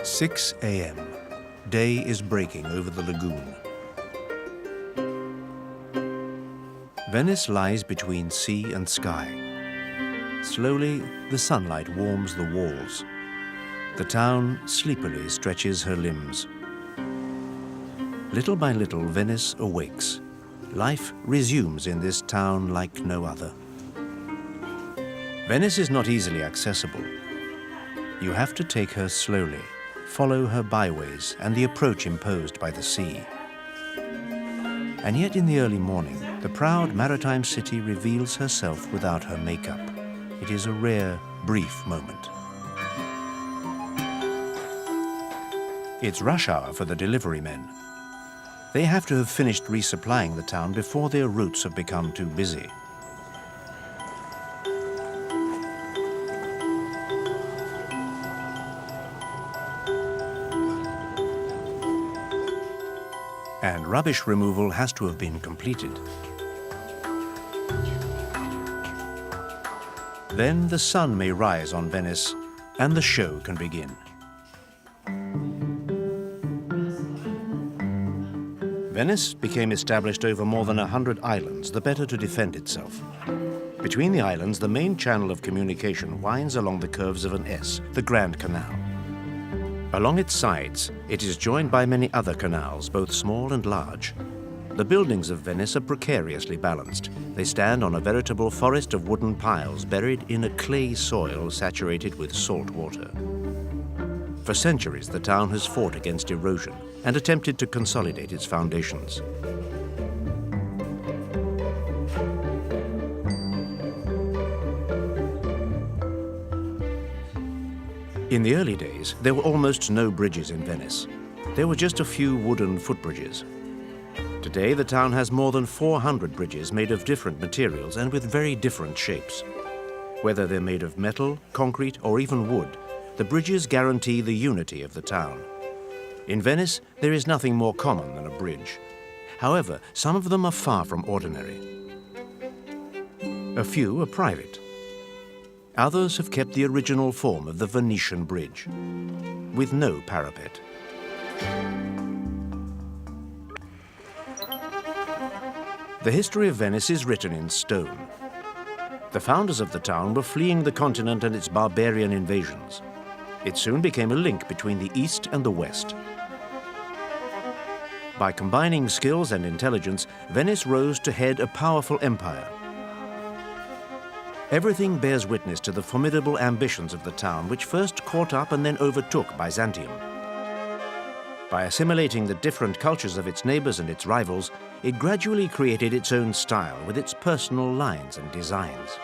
6 a.m. Day is breaking over the lagoon. Venice lies between sea and sky. Slowly, the sunlight warms the walls. The town sleepily stretches her limbs. Little by little, Venice awakes. Life resumes in this town like no other. Venice is not easily accessible. You have to take her slowly, follow her byways and the approach imposed by the sea. And yet in the early morning, the proud maritime city reveals herself without her makeup. It is a rare, brief moment. It's rush hour for the delivery men. They have to have finished resupplying the town before their routes have become too busy. And rubbish removal has to have been completed. Then the sun may rise on Venice and the show can begin. Venice became established over more than 100 islands, the better to defend itself. Between the islands, the main channel of communication winds along the curves of an S, the Grand Canal. Along its sides, it is joined by many other canals, both small and large. The buildings of Venice are precariously balanced. They stand on a veritable forest of wooden piles buried in a clay soil saturated with salt water. For centuries, the town has fought against erosion and attempted to consolidate its foundations. In the early days, there were almost no bridges in Venice. There were just a few wooden footbridges. Today, the town has more than 400 bridges made of different materials and with very different shapes. Whether they're made of metal, concrete, or even wood, the bridges guarantee the unity of the town. In Venice, there is nothing more common than a bridge. However, some of them are far from ordinary. A few are private. Others have kept the original form of the Venetian bridge, with no parapet. The history of Venice is written in stone. The founders of the town were fleeing the continent and its barbarian invasions. It soon became a link between the East and the West. By combining skills and intelligence, Venice rose to head a powerful empire. Everything bears witness to the formidable ambitions of the town, which first caught up and then overtook Byzantium. By assimilating the different cultures of its neighbors and its rivals, it gradually created its own style with its personal lines and designs.